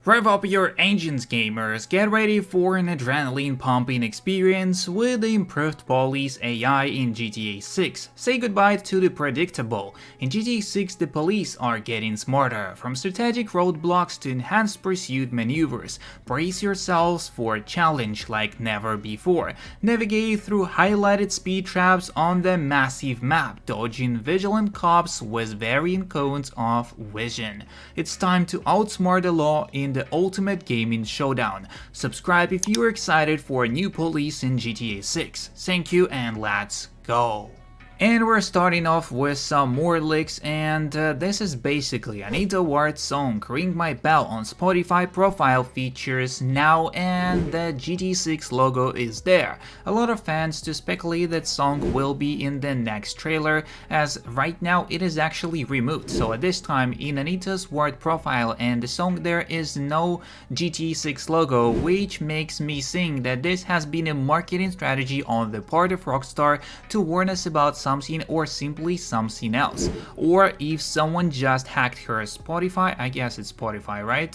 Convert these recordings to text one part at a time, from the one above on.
Rev up your engines, gamers, get ready for an adrenaline-pumping experience with the improved police AI in GTA 6. Say goodbye to the predictable. In GTA 6 the police are getting smarter, from strategic roadblocks to enhanced pursuit maneuvers. Brace yourselves for a challenge like never before. Navigate through highlighted speed traps on the massive map, dodging vigilant cops with varying cones of vision. It's time to outsmart the law in the ultimate gaming showdown. Subscribe if you're excited for a new police in GTA 6. Thank you and let's go! And we're starting off with some more leaks, and this is basically Anita Ward's song Ring My Bell on Spotify profile features now, and the GT6 logo is there. A lot of fans to speculate that song will be in the next trailer, as right now it is actually removed. So at this time in Anita's Ward profile and the song there is no GT6 logo, which makes me think that this has been a marketing strategy on the part of Rockstar to warn us about something or simply something else. Or if someone just hacked her Spotify, I guess it's Spotify, right?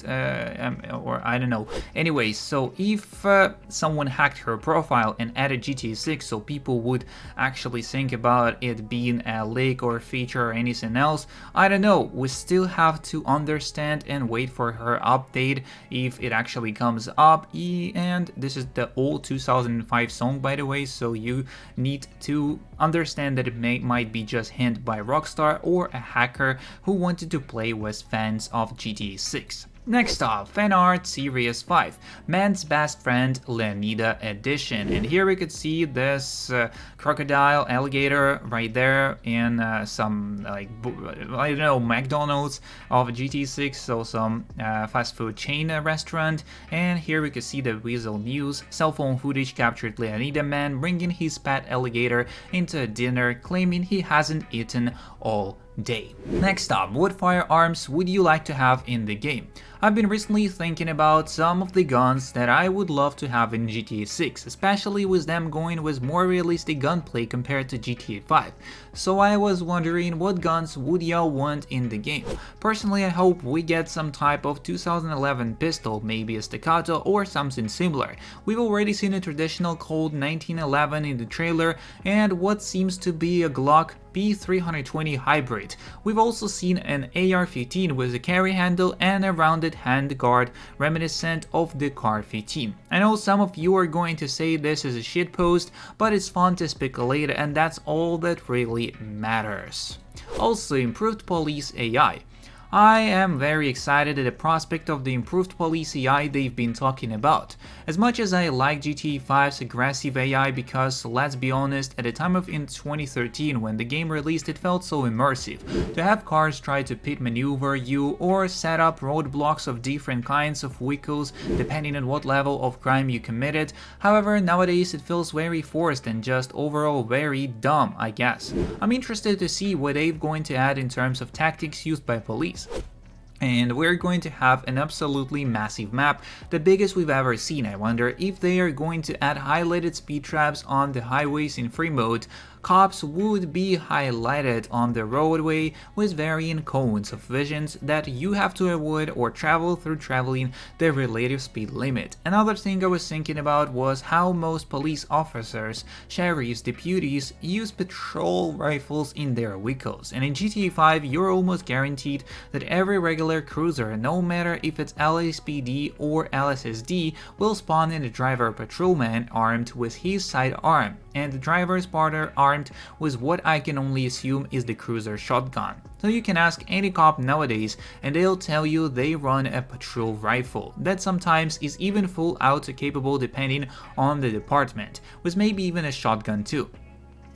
Or I don't know. Anyways, so if someone hacked her profile and added GTA 6 so people would actually think about it being a leak or feature or anything else, I don't know. We still have to understand and wait for her update if it actually comes up. And this is the old 2005 song, by the way, so you need to understand that it might be just hinted by Rockstar or a hacker who wanted to play with fans of GTA 6. Next up, fan art series 5, Man's Best Friend Leonida edition, and here we could see this crocodile alligator right there in some like I don't know, McDonald's of GT6, so some fast food chain restaurant, and here we could see the Weasel News cell phone footage captured Leonida Man bringing his pet alligator into a dinner, claiming he hasn't eaten all day. Next up, what firearms would you like to have in the game? I've been recently thinking about some of the guns that I would love to have in GTA 6, especially with them going with more realistic gunplay compared to GTA 5. So I was wondering, what guns would y'all want in the game? Personally, I hope we get some type of 2011 pistol, maybe a staccato or something similar. We've already seen a traditional Colt 1911 in the trailer and what seems to be a Glock P320 hybrid. We've also seen an AR-15 with a carry handle and a rounded hand guard reminiscent of the Car 15. I know some of you are going to say this is a shitpost, but it's fun to speculate and that's all that really matters. Also, improved police AI. I am very excited at the prospect of the improved police AI they've been talking about. As much as I like GTA 5's aggressive AI because, let's be honest, at the time of in 2013 when the game released it felt so immersive. To have cars try to pit maneuver you or set up roadblocks of different kinds of vehicles depending on what level of crime you committed. However, nowadays it feels very forced and just overall very dumb, I guess. I'm interested to see what they're going to add in terms of tactics used by police. And we're going to have an absolutely massive map, the biggest we've ever seen. I wonder if they are going to add highlighted speed traps on the highways in free mode. Cops would be highlighted on the roadway with varying cones of visions that you have to avoid or travel through traveling the relative speed limit. Another thing I was thinking about was how most police officers, sheriffs, deputies use patrol rifles in their vehicles, and in GTA 5 you're almost guaranteed that every regular cruiser, no matter if it's LSPD or LSSD, will spawn in a driver patrolman armed with his sidearm, and the driver's partner armed with what I can only assume is the cruiser shotgun. So you can ask any cop nowadays and they'll tell you they run a patrol rifle that sometimes is even full auto capable depending on the department, with maybe even a shotgun too.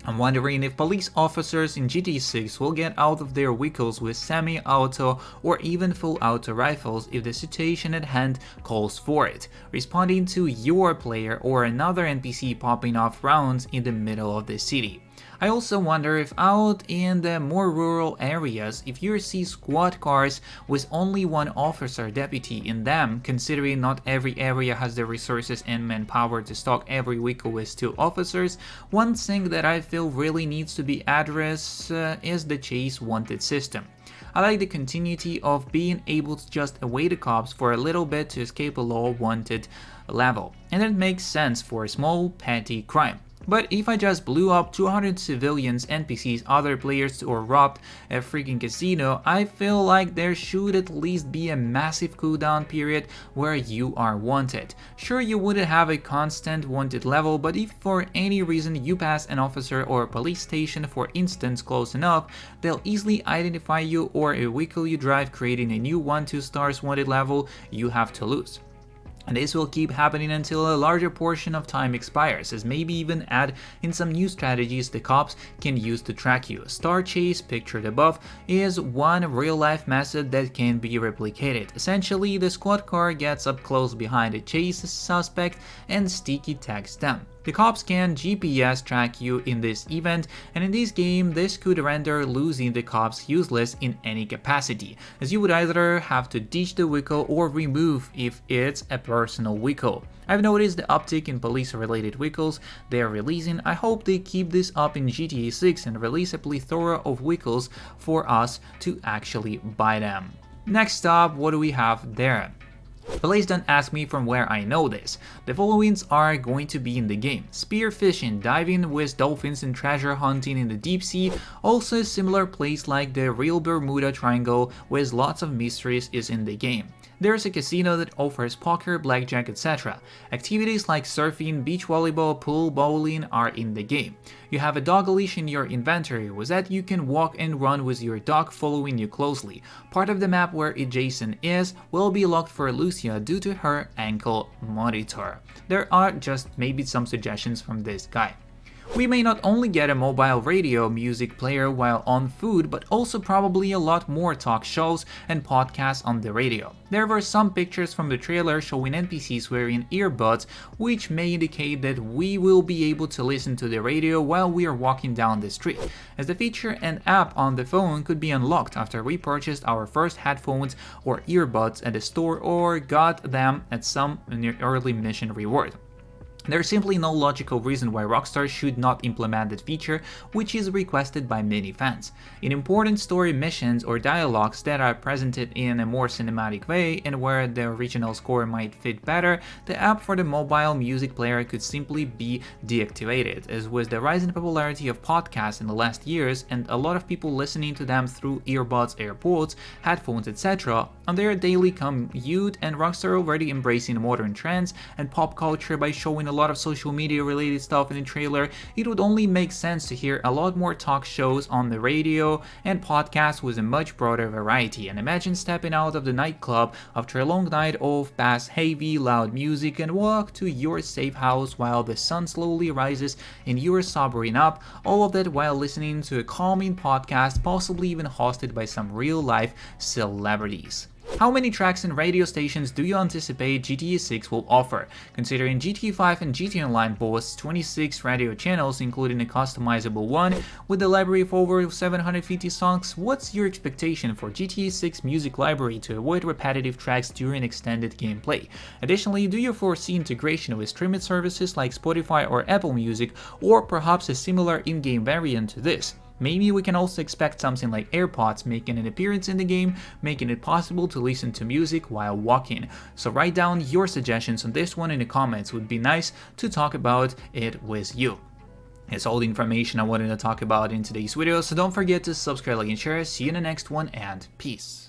I'm wondering if police officers in GTA 6 will get out of their vehicles with semi-auto or even full auto rifles if the situation at hand calls for it, responding to your player or another NPC popping off rounds in the middle of the city. I also wonder if out in the more rural areas, if you see squad cars with only one officer deputy in them, considering not every area has the resources and manpower to stock every vehicle with 2 officers. One thing that I feel really needs to be addressed is the chase wanted system. I like the continuity of being able to just evade the cops for a little bit to escape a low wanted level, and it makes sense for a small petty crime. But if I just blew up 200 civilians, NPCs, other players, or robbed a freaking casino, I feel like there should at least be a massive cooldown period where you are wanted. Sure, you wouldn't have a constant wanted level, but if for any reason you pass an officer or a police station, for instance, close enough, they'll easily identify you, or a vehicle you drive, creating a new 1-2 stars wanted level you have to lose. And this will keep happening until a larger portion of time expires, as maybe even add in some new strategies the cops can use to track you. Star Chase, pictured above, is one real-life method that can be replicated. Essentially, the squad car gets up close behind a chase suspect and sticky tags them. The cops can GPS track you in this event, and in this game this could render losing the cops useless in any capacity, as you would either have to ditch the vehicle or remove if it's a personal vehicle. I've noticed the uptick in police-related vehicles they are releasing. I hope they keep this up in GTA 6 and release a plethora of vehicles for us to actually buy them. Next up, what do we have there? Please don't ask me from where I know this. The followings are going to be in the game: spearfishing, diving with dolphins, and treasure hunting in the deep sea. Also, a similar place like the real Bermuda Triangle with lots of mysteries is in the game. There's a casino that offers poker, blackjack, etc. Activities like surfing, beach volleyball, pool, bowling are in the game. You have a dog leash in your inventory. With that, you can walk and run with your dog following you closely. Part of the map where Jason is will be locked for Lucia due to her ankle monitor. There are just maybe some suggestions from this guy. We may not only get a mobile radio music player while on food, but also probably a lot more talk shows and podcasts on the radio. There were some pictures from the trailer showing NPCs wearing earbuds, which may indicate that we will be able to listen to the radio while we are walking down the street, as the feature and app on the phone could be unlocked after we purchased our first headphones or earbuds at the store or got them at some early mission reward. There's simply no logical reason why Rockstar should not implement that feature, which is requested by many fans. In important story missions or dialogues that are presented in a more cinematic way and where the original score might fit better, the app for the mobile music player could simply be deactivated, as with the rise in popularity of podcasts in the last years and a lot of people listening to them through earbuds, AirPods, headphones, etc. on their daily commute, and Rockstar already embracing modern trends and pop culture by showing a lot of social media related stuff in the trailer, it would only make sense to hear a lot more talk shows on the radio and podcasts with a much broader variety. And imagine stepping out of the nightclub after a long night of bass heavy loud music and walk to your safe house while the sun slowly rises and you're sobering up, all of that while listening to a calming podcast, possibly even hosted by some real life celebrities. How many tracks and radio stations do you anticipate GTA 6 will offer? Considering GTA 5 and GTA Online boasts 26 radio channels, including a customizable one with a library of over 750 songs, what's your expectation for GTA 6 music library to avoid repetitive tracks during extended gameplay? Additionally, do you foresee integration with streaming services like Spotify or Apple Music, or perhaps a similar in-game variant to this? Maybe we can also expect something like AirPods making an appearance in the game, making it possible to listen to music while walking. So write down your suggestions on this one in the comments, would be nice to talk about it with you. It's all the information I wanted to talk about in today's video, so don't forget to subscribe, like, and share. See you in the next one, and peace.